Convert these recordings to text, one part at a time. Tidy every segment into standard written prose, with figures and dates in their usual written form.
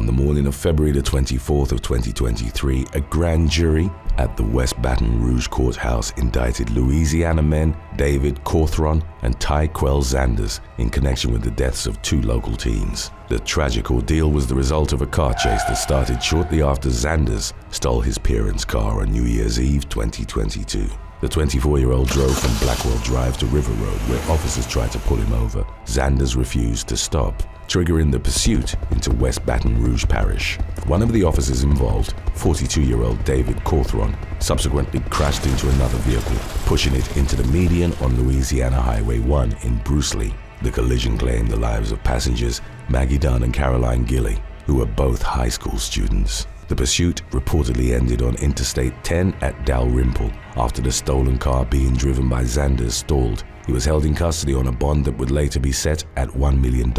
On the morning of February the 24th of 2023, a grand jury at the West Baton Rouge courthouse indicted Louisiana men David Cawthron and Tyquel Zanders in connection with the deaths of 2 local teens. The tragic ordeal was the result of a car chase that started shortly after Zanders stole his parents' car on New Year's Eve 2022. The 24-year-old drove from Blackwell Drive to River Road, where officers tried to pull him over. Zanders refused to stop, triggering the pursuit into West Baton Rouge Parish. One of the officers involved, 42-year-old David Cawthron, subsequently crashed into another vehicle, pushing it into the median on Louisiana Highway 1 in Brucely. The collision claimed the lives of passengers Maggie Dunn and Caroline Gilley, who were both high school students. The pursuit reportedly ended on Interstate 10 at Dalrymple after the stolen car being driven by Zanders stalled. He was held in custody on a bond that would later be set at $1 million.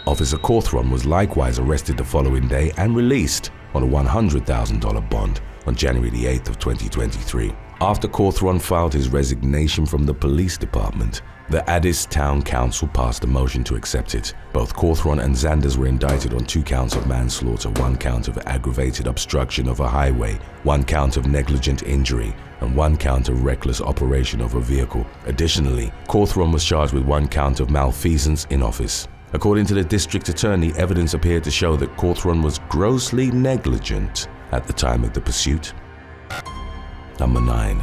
Officer Cawthron was likewise arrested the following day and released on a $100,000 bond on January the 8th of 2023. After Cawthron filed his resignation from the police department, the Addis Town Council passed a motion to accept it. Both Cawthron and Zanders were indicted on 2 counts of manslaughter, 1 count of aggravated obstruction of a highway, 1 count of negligent injury, and 1 count of reckless operation of a vehicle. Additionally, Cawthron was charged with 1 count of malfeasance in office. According to the district attorney, evidence appeared to show that Cawthron was grossly negligent at the time of the pursuit. Number 9.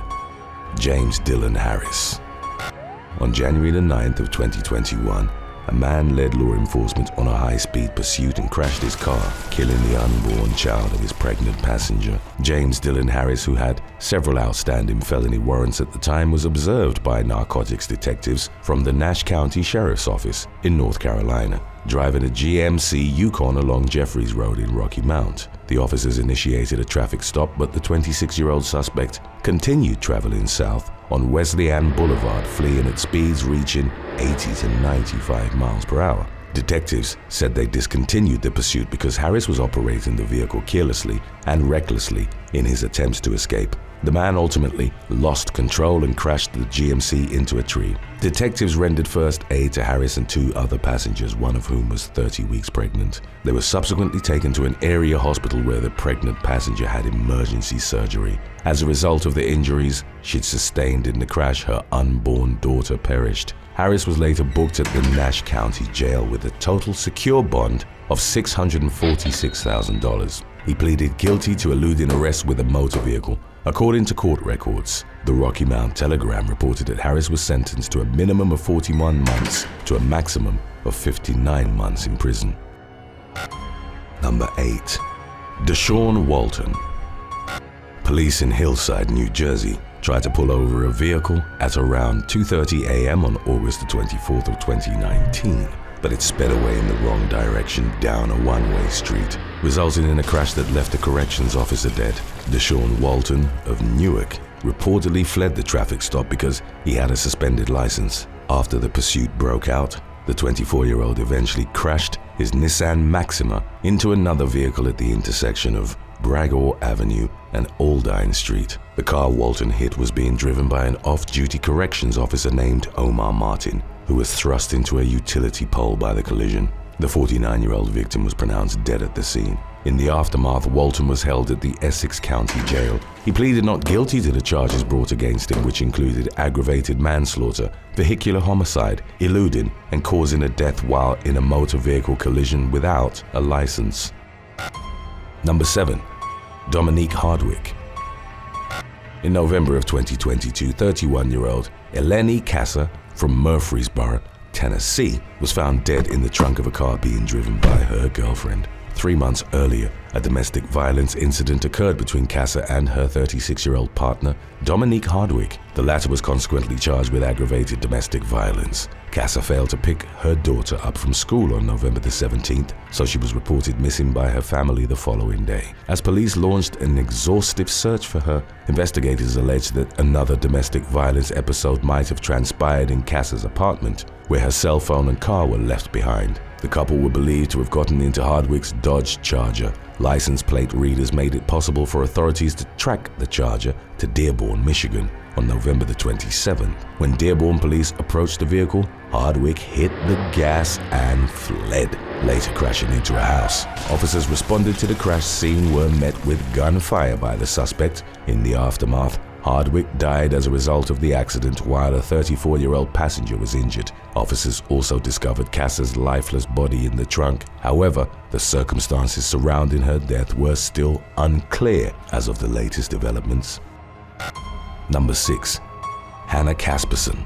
James Dylan Harris. On January the 9th of 2021, a man led law enforcement on a high-speed pursuit and crashed his car, killing the unborn child of his pregnant passenger. James Dylan Harris, who had several outstanding felony warrants at the time, was observed by narcotics detectives from the Nash County Sheriff's Office in North Carolina, driving a GMC Yukon along Jeffries Road in Rocky Mount. The officers initiated a traffic stop, but the 26-year-old suspect continued traveling south on Wesleyan Boulevard, fleeing at speeds reaching 80 to 95 miles per hour. Detectives said they discontinued the pursuit because Harris was operating the vehicle carelessly and recklessly in his attempts to escape. The man ultimately lost control and crashed the GMC into a tree. Detectives rendered first aid to Harris and 2 other passengers, one of whom was 30 weeks pregnant. They were subsequently taken to an area hospital where the pregnant passenger had emergency surgery. As a result of the injuries she'd sustained in the crash, her unborn daughter perished. Harris was later booked at the Nash County Jail with a total secure bond of $646,000. He pleaded guilty to eluding arrest with a motor vehicle. According to court records, the Rocky Mount Telegram reported that Harris was sentenced to a minimum of 41 months to a maximum of 59 months in prison. Number 8. Deshawn Walton. Police in Hillside, New Jersey, tried to pull over a vehicle at around 2:30 a.m. on August the 24th of 2019. But it sped away in the wrong direction down a one-way street, resulting in a crash that left a corrections officer dead. Deshawn Walton of Newark reportedly fled the traffic stop because he had a suspended license. After the pursuit broke out, the 24-year-old eventually crashed his Nissan Maxima into another vehicle at the intersection of Bragor Avenue and Aldine Street. The car Walton hit was being driven by an off-duty corrections officer named Omar Martin, who was thrust into a utility pole by the collision. The 49-year-old victim was pronounced dead at the scene. In the aftermath, Walton was held at the Essex County Jail. He pleaded not guilty to the charges brought against him, which included aggravated manslaughter, vehicular homicide, eluding, and causing a death while in a motor vehicle collision without a license. Number 7. Dominique Hardwick. In November of 2022, 31-year-old Eleni Casa from Murfreesboro, Tennessee, was found dead in the trunk of a car being driven by her girlfriend. 3 months earlier, a domestic violence incident occurred between Casa and her 36-year-old partner, Dominique Hardwick. The latter was consequently charged with aggravated domestic violence. Casa failed to pick her daughter up from school on November the 17th, so she was reported missing by her family the following day. As police launched an exhaustive search for her, investigators alleged that another domestic violence episode might have transpired in Casa's apartment. where her cell phone and car were left behind. The couple were believed to have gotten into Hardwick's Dodge Charger. License plate readers made it possible for authorities to track the Charger to Dearborn, Michigan on November the 27th. When Dearborn police approached the vehicle, Hardwick hit the gas and fled, later crashing into a house. Officers responded to the crash scene were met with gunfire by the suspect. In the aftermath, Hardwick died as a result of the accident while a 34-year-old passenger was injured. Officers also discovered Cass's lifeless body in the trunk. However, the circumstances surrounding her death were still unclear as of the latest developments. Number 6. Hannah Casperson.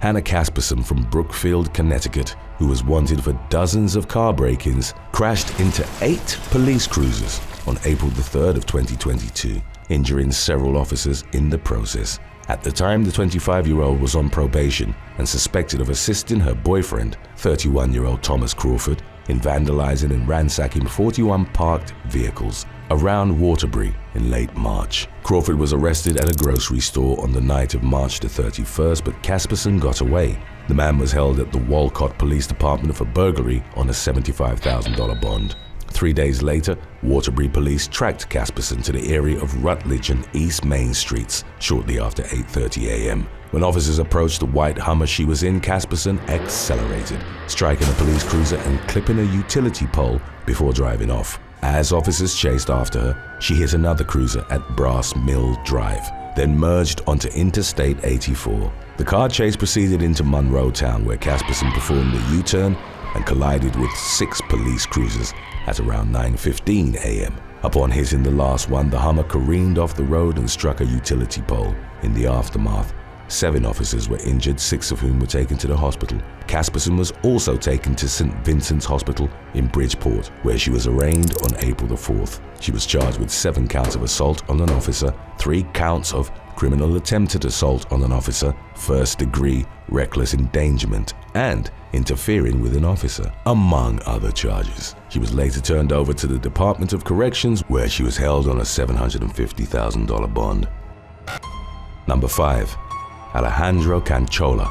Hannah Casperson from Brookfield, Connecticut, who was wanted for dozens of car break-ins, crashed into 8 police cruisers on April the 3rd of 2022, injuring several officers in the process. At the time, the 25-year-old was on probation and suspected of assisting her boyfriend, 31-year-old Thomas Crawford, in vandalizing and ransacking 41 parked vehicles around Waterbury in late March. Crawford was arrested at a grocery store on the night of March the 31st, but Casperson got away. The man was held at the Walcott Police Department for burglary on a $75,000 bond. 3 days later, Waterbury police tracked Casperson to the area of Rutledge and East Main Streets shortly after 8:30 a.m. When officers approached the white Hummer she was in, Casperson accelerated, striking a police cruiser and clipping a utility pole before driving off. As officers chased after her, she hit another cruiser at Brass Mill Drive, then merged onto Interstate 84. The car chase proceeded into Monroetown, where Casperson performed a U-turn and collided with 6 police cruisers at around 9:15 a.m. Upon hitting the last one, the Hummer careened off the road and struck a utility pole. In the aftermath, 7 officers were injured, 6 of whom were taken to the hospital. Casperson was also taken to St. Vincent's Hospital in Bridgeport, where she was arraigned on April the 4th. She was charged with 7 counts of assault on an officer, 3 counts of criminal attempted assault on an officer, first-degree reckless endangerment, and interfering with an officer, among other charges. She was later turned over to the Department of Corrections, where she was held on a $750,000 bond. Number 5. Alejandro Canchola.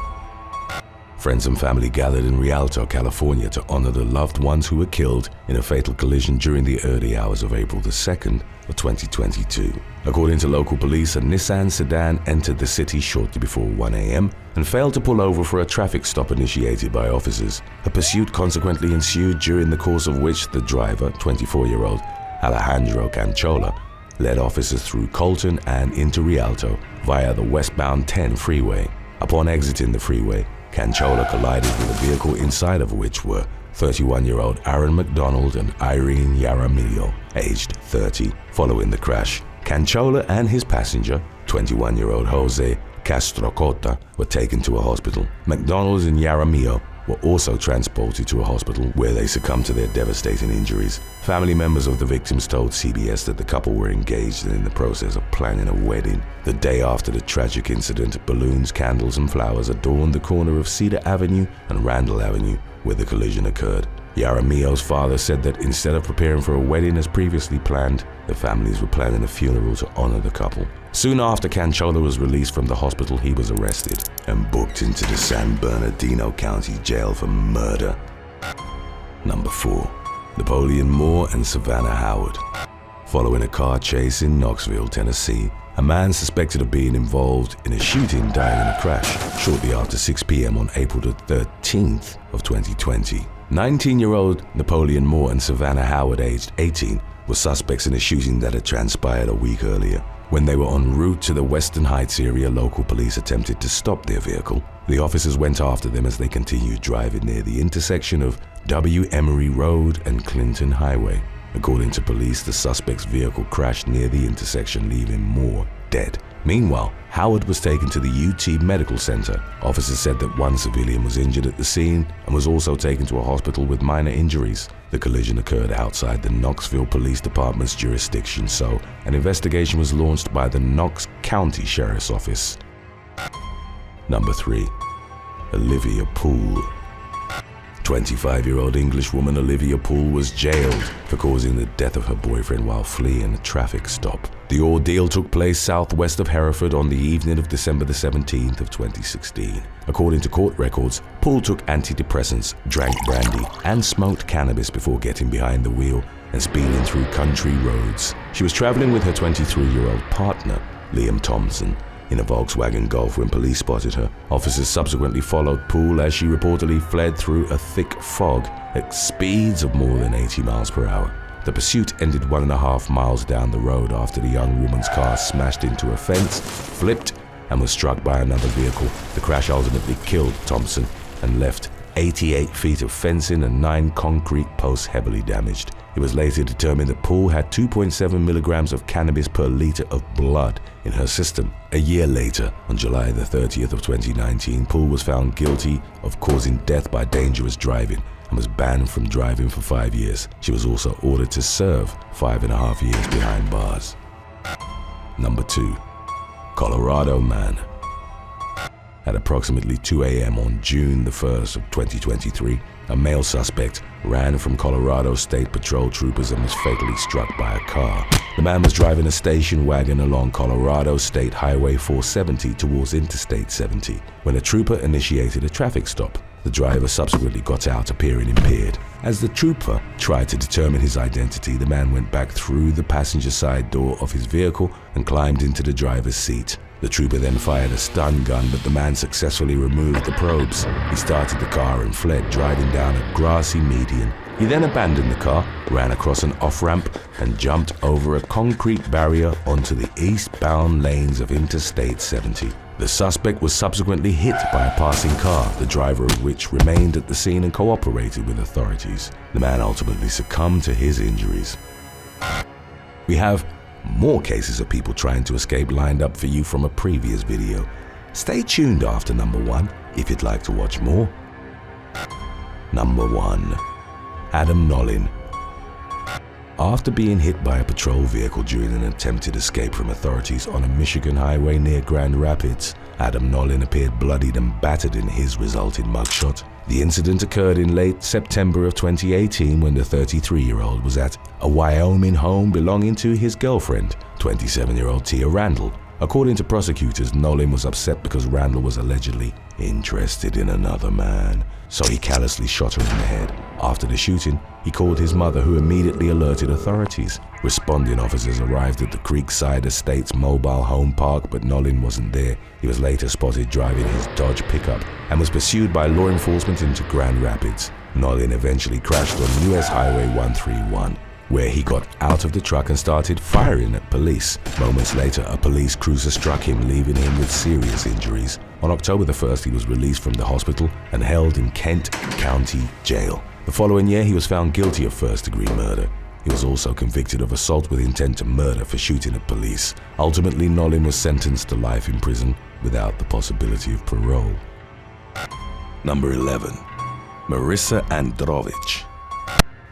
Friends and family gathered in Rialto, California to honor the loved ones who were killed in a fatal collision during the early hours of April the 2nd of 2022. According to local police, a Nissan sedan entered the city shortly before 1 a.m. and failed to pull over for a traffic stop initiated by officers. A pursuit consequently ensued, during the course of which the driver, 24-year-old Alejandro Canchola, led officers through Colton and into Rialto via the westbound 10 freeway. Upon exiting the freeway, Canchola collided with a vehicle inside of which were 31-year-old Aaron McDonald and Irene Yaramillo, aged 30. Following the crash, Canchola and his passenger, 21-year-old Jose Castrocota, were taken to a hospital. McDonald and Yaramillo were also transported to a hospital where they succumbed to their devastating injuries. Family members of the victims told CBS that the couple were engaged in the process of planning a wedding. The day after the tragic incident, balloons, candles, and flowers adorned the corner of Cedar Avenue and Randall Avenue where the collision occurred. Yaramillo's father said that instead of preparing for a wedding as previously planned, the families were planning a funeral to honor the couple. Soon after Canchola was released from the hospital, he was arrested and booked into the San Bernardino County Jail for murder. Number 4. Napoleon Moore and Savannah Howard. Following a car chase in Knoxville, Tennessee, a man suspected of being involved in a shooting died in a crash shortly after 6 p.m. on April the 13th of 2020. 19-year-old Napoleon Moore and Savannah Howard, aged 18, were suspects in a shooting that had transpired a week earlier. When they were en route to the Western Heights area, local police attempted to stop their vehicle. The officers went after them as they continued driving near the intersection of W. Emery Road and Clinton Highway. According to police, the suspect's vehicle crashed near the intersection, leaving Moore dead. Meanwhile, Howard was taken to the UT Medical Center. Officers said that one civilian was injured at the scene and was also taken to a hospital with minor injuries. The collision occurred outside the Knoxville Police Department's jurisdiction, so an investigation was launched by the Knox County Sheriff's Office. Number 3. Olivia Poole. 25-year-old Englishwoman Olivia Poole was jailed for causing the death of her boyfriend while fleeing a traffic stop. The ordeal took place southwest of Hereford on the evening of December the 17th of 2016. According to court records, Poole took antidepressants, drank brandy, and smoked cannabis before getting behind the wheel and speeding through country roads. She was traveling with her 23-year-old partner, Liam Thompson, in a Volkswagen Golf when police spotted her. Officers subsequently followed Poole as she reportedly fled through a thick fog at speeds of more than 80 miles per hour. The pursuit ended 1.5 miles down the road after the young woman's car smashed into a fence, flipped, and was struck by another vehicle. The crash ultimately killed Thompson and left 88 feet of fencing and 9 concrete posts heavily damaged. It was later determined that Poole had 2.7 milligrams of cannabis per liter of blood in her system. A year later, on July the 30th of 2019, Poole was found guilty of causing death by dangerous driving and was banned from driving for 5 years. She was also ordered to serve 5.5 years behind bars. Number 2. Colorado man. At approximately 2 a.m. on June the 1st of 2023, a male suspect ran from Colorado State Patrol troopers and was fatally struck by a car. The man was driving a station wagon along Colorado State Highway 470 towards Interstate 70 when a trooper initiated a traffic stop. The driver subsequently got out, appearing impaired. As the trooper tried to determine his identity, the man went back through the passenger side door of his vehicle and climbed into the driver's seat. The trooper then fired a stun gun, but the man successfully removed the probes. He started the car and fled, driving down a grassy median. He then abandoned the car, ran across an off-ramp, and jumped over a concrete barrier onto the eastbound lanes of Interstate 70. The suspect was subsequently hit by a passing car, the driver of which remained at the scene and cooperated with authorities. The man ultimately succumbed to his injuries. We have more cases of people trying to escape lined up for you from a previous video. Stay tuned after number 1 if you'd like to watch more. Number 1. Adam Nolin. After being hit by a patrol vehicle during an attempted escape from authorities on a Michigan highway near Grand Rapids, Adam Nolin appeared bloodied and battered in his resulting mugshot. The incident occurred in late September of 2018 when the 33-year-old was at a Wyoming home belonging to his girlfriend, 27-year-old Tia Randall. According to prosecutors, Nolin was upset because Randall was allegedly interested in another man, so he callously shot her in the head. After the shooting, he called his mother, who immediately alerted authorities. Responding officers arrived at the Creekside Estates mobile home park, but Nolin wasn't there. He was later spotted driving his Dodge pickup and was pursued by law enforcement into Grand Rapids. Nolin eventually crashed on US Highway 131, where he got out of the truck and started firing at police. Moments later, a police cruiser struck him, leaving him with serious injuries. On October the 1st, he was released from the hospital and held in Kent County Jail. The following year, he was found guilty of first-degree murder. He was also convicted of assault with intent to murder for shooting at police. Ultimately, Nolin was sentenced to life in prison without the possibility of parole. Number 11. Marissa Androvic.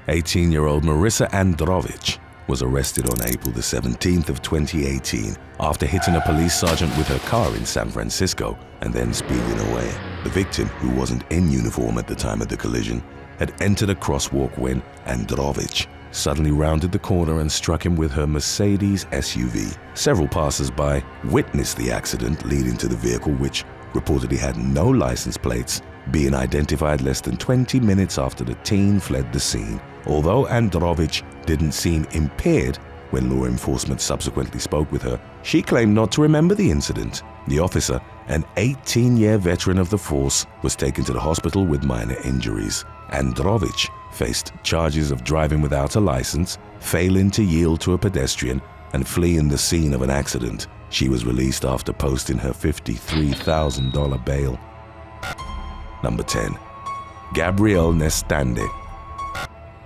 18-year-old Marissa Androvic was arrested on April the 17th of 2018 after hitting a police sergeant with her car in San Francisco and then speeding away. The victim, who wasn't in uniform at the time of the collision, had entered a crosswalk when Androvic suddenly rounded the corner and struck him with her Mercedes SUV. Several passers-by witnessed the accident leading to the vehicle, which reportedly had no license plates, being identified less than 20 minutes after the teen fled the scene. Although Androvic didn't seem impaired when law enforcement subsequently spoke with her, she claimed not to remember the incident. The officer, an 18-year veteran of the force, was taken to the hospital with minor injuries. Androvic faced charges of driving without a license, failing to yield to a pedestrian, and fleeing the scene of an accident. She was released after posting her $53,000 bail. Number 10. Gabriel Nestande.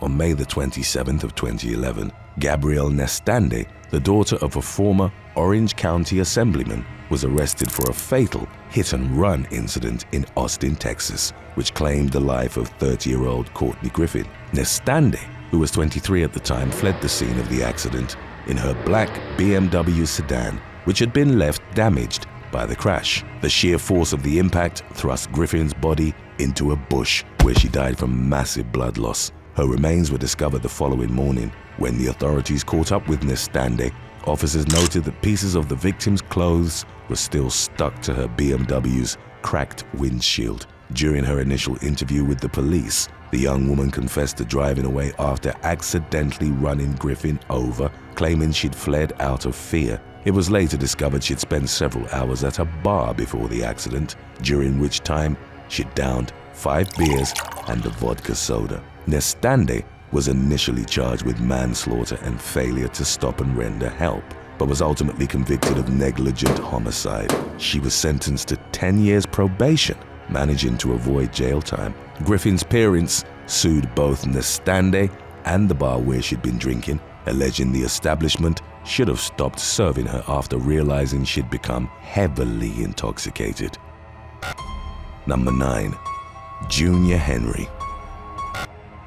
On May the 27th of 2011, Gabriel Nestande, the daughter of a former Orange County assemblyman, was arrested for a fatal hit-and-run incident in Austin, Texas, which claimed the life of 30-year-old Courtney Griffin. Nestande, who was 23 at the time, fled the scene of the accident in her black BMW sedan, which had been left damaged by the crash. The sheer force of the impact thrust Griffin's body into a bush, where she died from massive blood loss. Her remains were discovered the following morning. When the authorities caught up with Nestande, officers noted that pieces of the victim's clothes were still stuck to her BMW's cracked windshield. During her initial interview with the police, the young woman confessed to driving away after accidentally running Griffin over, claiming she'd fled out of fear. It was later discovered she'd spent several hours at a bar before the accident, during which time she'd downed 5 beers and a vodka soda. Nestande was initially charged with manslaughter and failure to stop and render help, but was ultimately convicted of negligent homicide. She was sentenced to 10 years probation, managing to avoid jail time. Griffin's parents sued both Nestande and the bar where she'd been drinking, alleging the establishment should have stopped serving her after realizing she'd become heavily intoxicated. Number 9. Junior Henry.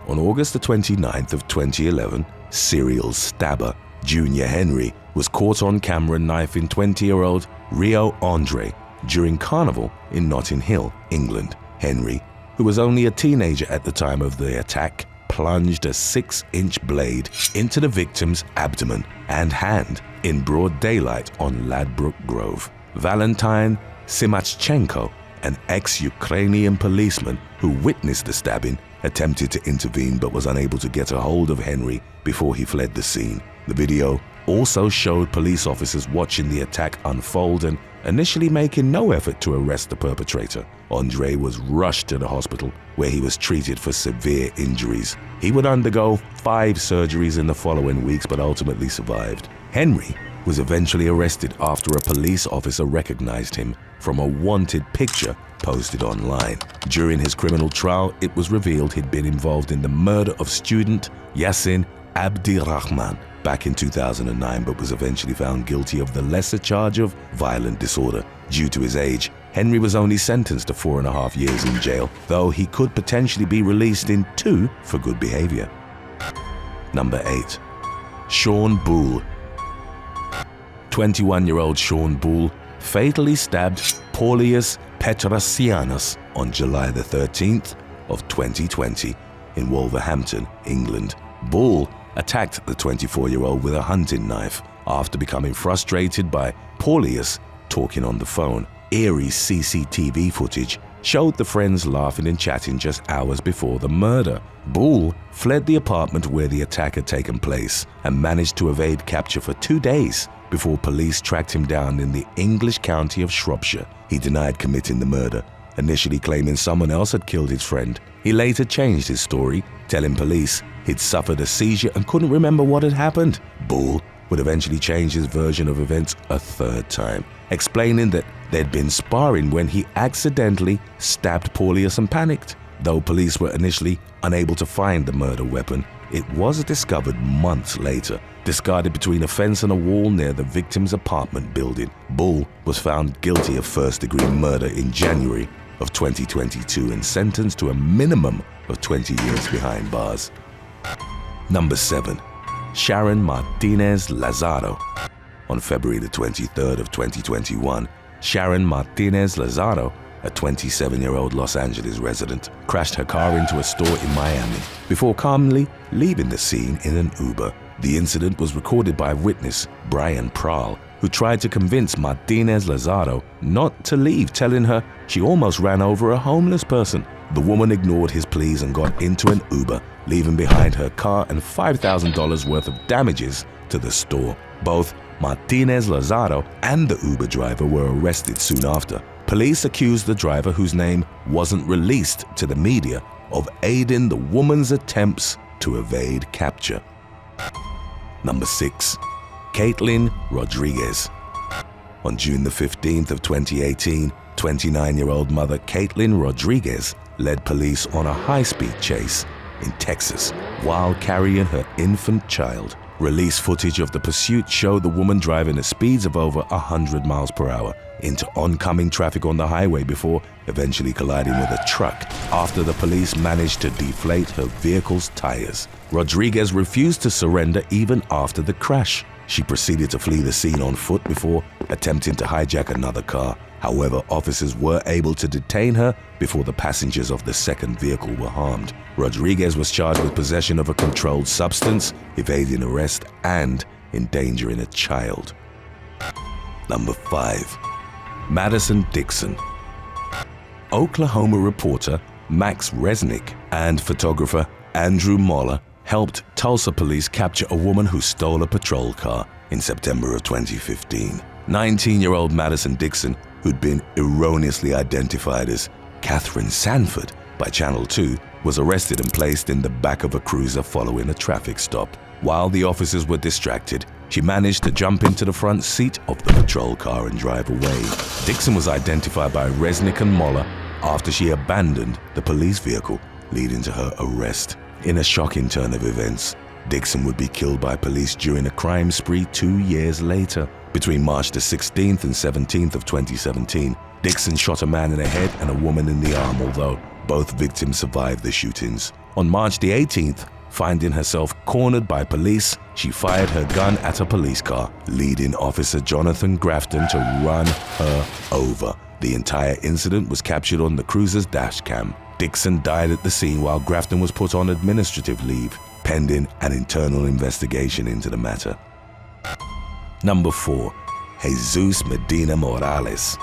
On August the 29th of 2011, serial stabber Junior Henry was caught on camera knifing 20-year-old Rio Andre during Carnival in Notting Hill, England. Henry, who was only a teenager at the time of the attack, plunged a 6-inch blade into the victim's abdomen and hand in broad daylight on Ladbroke Grove. Valentine Simachchenko, an ex-Ukrainian policeman who witnessed the stabbing, attempted to intervene but was unable to get a hold of Henry before he fled the scene. The video also showed police officers watching the attack unfold and initially making no effort to arrest the perpetrator. Andre was rushed to the hospital where he was treated for severe injuries. He would undergo 5 surgeries in the following weeks but ultimately survived. Henry was eventually arrested after a police officer recognized him from a wanted picture posted online. During his criminal trial, it was revealed he'd been involved in the murder of student Yassin Abdirahman back in 2009, but was eventually found guilty of the lesser charge of violent disorder. Due to his age, Henry was only sentenced to 4.5 years in jail, though he could potentially be released in 2 for good behavior. Number 8. Sean Boole. 21-year-old Sean Boole fatally stabbed Paulius Petrasianus on July the 13th of 2020 in Wolverhampton, England. Boole attacked the 24-year-old with a hunting knife after becoming frustrated by Paulius talking on the phone. Eerie CCTV footage showed the friends laughing and chatting just hours before the murder. Boole fled the apartment where the attack had taken place and managed to evade capture for 2 days before police tracked him down in the English county of Shropshire. He denied committing the murder, initially claiming someone else had killed his friend. He later changed his story, telling police he'd suffered a seizure and couldn't remember what had happened. Boole would eventually change his version of events a 3rd time, explaining that they'd been sparring when he accidentally stabbed Paulius and panicked. Though police were initially unable to find the murder weapon, it was discovered months later, discarded between a fence and a wall near the victim's apartment building. Boole was found guilty of first-degree murder in January of 2022 and sentenced to a minimum of 20 years behind bars. Number 7. Sharon Martinez Lozano. On February the 23rd of 2021, Sharon Martinez Lozano, a 27-year-old Los Angeles resident, crashed her car into a store in Miami before calmly leaving the scene in an Uber. The incident was recorded by a witness, Brian Prahl, who tried to convince Martinez Lozano not to leave, telling her she almost ran over a homeless person. The woman ignored his pleas and got into an Uber, leaving behind her car and $5,000 worth of damages to the store. Both Martinez Lozano and the Uber driver were arrested soon after. Police accused the driver, whose name wasn't released to the media, of aiding the woman's attempts to evade capture. Number 6. Caitlin Rodriguez. On June the 15th of 2018, 29-year-old mother Caitlin Rodriguez led police on a high-speed chase in Texas while carrying her infant child. Release footage of the pursuit showed the woman driving at speeds of over 100 miles per hour into oncoming traffic on the highway before eventually colliding with a truck after the police managed to deflate her vehicle's tires. Rodriguez refused to surrender even after the crash. She proceeded to flee the scene on foot before attempting to hijack another car. However, officers were able to detain her before the passengers of the second vehicle were harmed. Rodriguez was charged with possession of a controlled substance, evading arrest, and endangering a child. Number 5. Madison Dixon. Oklahoma reporter Max Resnick and photographer Andrew Moller helped Tulsa police capture a woman who stole a patrol car in September of 2015. 19-year-old Madison Dixon, who'd been erroneously identified as Cawthron Sanford by Channel 2, was arrested and placed in the back of a cruiser following a traffic stop. While the officers were distracted, she managed to jump into the front seat of the patrol car and drive away. Dixon was identified by Resnick and Moller after she abandoned the police vehicle, leading to her arrest. In a shocking turn of events, Dixon would be killed by police during a crime spree 2 years later. Between March the 16th and 17th of 2017, Dixon shot a man in the head and a woman in the arm, although both victims survived the shootings. On March the 18th, finding herself cornered by police, she fired her gun at a police car, leading Officer Jonathan Grafton to run her over. The entire incident was captured on the cruiser's dash cam. Dixon died at the scene while Grafton was put on administrative leave, pending an internal investigation into the matter. Number 4. Jesus Medina Morales.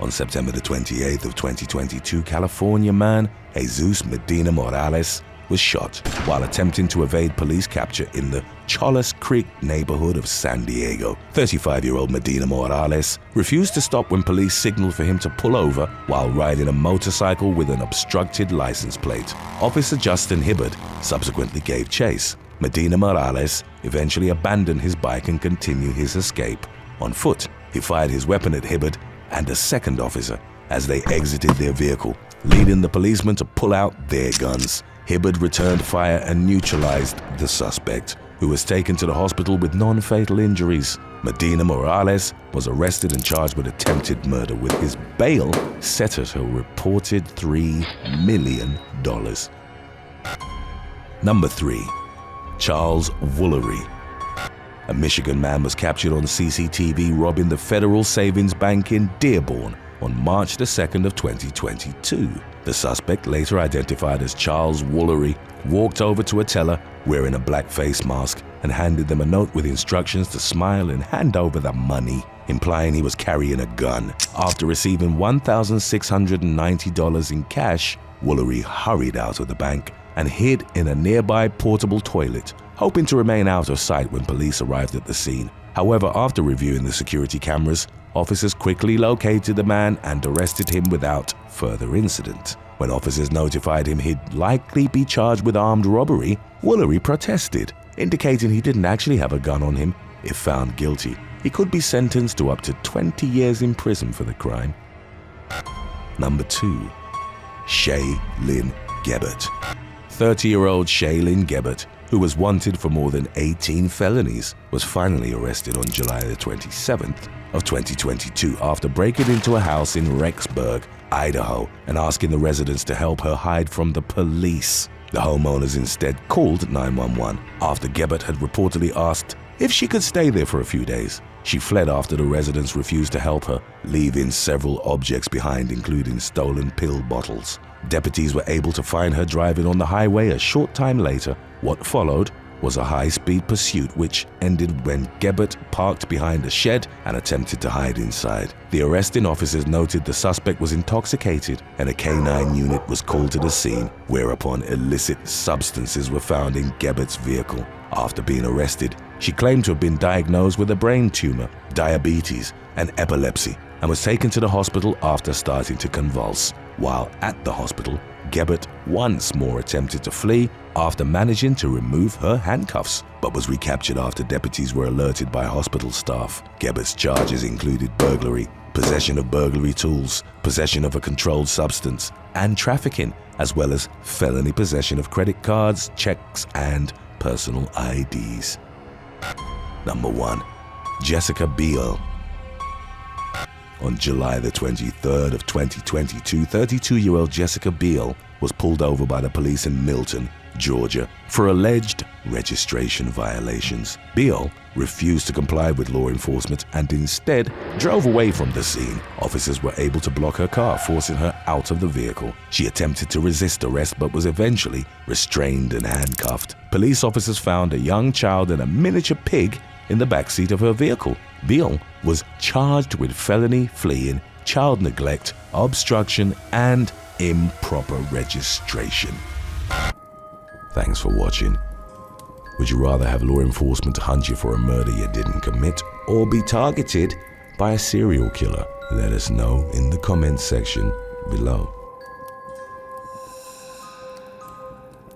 On September the 28th of 2022, California man Jesus Medina Morales was shot while attempting to evade police capture in the Cholas Creek neighborhood of San Diego. 35-year-old Medina Morales refused to stop when police signaled for him to pull over while riding a motorcycle with an obstructed license plate. Officer Justin Hibbard subsequently gave chase. Medina Morales eventually abandoned his bike and continued his escape. On foot, he fired his weapon at Hibbard and a second officer as they exited their vehicle, leading the policemen to pull out their guns. Hibbard returned fire and neutralized the suspect, who was taken to the hospital with non-fatal injuries. Medina Morales was arrested and charged with attempted murder, with his bail set at a reported $3 million. Number 3. Charles Woolery. A Michigan man was captured on CCTV robbing the Federal Savings Bank in Dearborn on March the 2nd of 2022. The suspect, later identified as Charles Woolery, walked over to a teller wearing a black face mask and handed them a note with instructions to smile and hand over the money, implying he was carrying a gun. After receiving $1,690 in cash, Woolery hurried out of the bank and hid in a nearby portable toilet, hoping to remain out of sight when police arrived at the scene. However, after reviewing the security cameras, officers quickly located the man and arrested him without further incident. When officers notified him he'd likely be charged with armed robbery, Woolery protested, indicating he didn't actually have a gun on him. If found guilty, he could be sentenced to up to 20 years in prison for the crime. Number 2. Shea LynnGabbert. 30-year-old Shea LynnGabbert, who was wanted for more than 18 felonies, was finally arrested on July the 27th of 2022 after breaking into a house in Rexburg, Idaho, and asking the residents to help her hide from the police. The homeowners instead called 911 after Gabbert had reportedly asked if she could stay there for a few days. She fled after the residents refused to help her, leaving several objects behind, including stolen pill bottles. Deputies were able to find her driving on the highway a short time later. What followed was a high-speed pursuit which ended when Gabbert parked behind a shed and attempted to hide inside. The arresting officers noted the suspect was intoxicated and a canine unit was called to the scene, whereupon illicit substances were found in Gabbert's vehicle. After being arrested, she claimed to have been diagnosed with a brain tumor, diabetes, and epilepsy, and was taken to the hospital after starting to convulse. While at the hospital, Gabbert once more attempted to flee after managing to remove her handcuffs, but was recaptured after deputies were alerted by hospital staff. Gabbert's charges included burglary, possession of burglary tools, possession of a controlled substance, and trafficking, as well as felony possession of credit cards, checks, and personal IDs. Number 1. Jessica Biel. On July the 23rd of 2022, 32-year-old Jessica Biel was pulled over by the police in Milton, Georgia, for alleged registration violations. Biel refused to comply with law enforcement and instead drove away from the scene. Officers were able to block her car, forcing her out of the vehicle. She attempted to resist arrest but was eventually restrained and handcuffed. Police officers found a young child and a miniature pig in the backseat of her vehicle. Biel was charged with felony fleeing, child neglect, obstruction, and improper registration. Thanks for watching. Would you rather have law enforcement hunt you for a murder you didn't commit or be targeted by a serial killer? Let us know in the comments section below.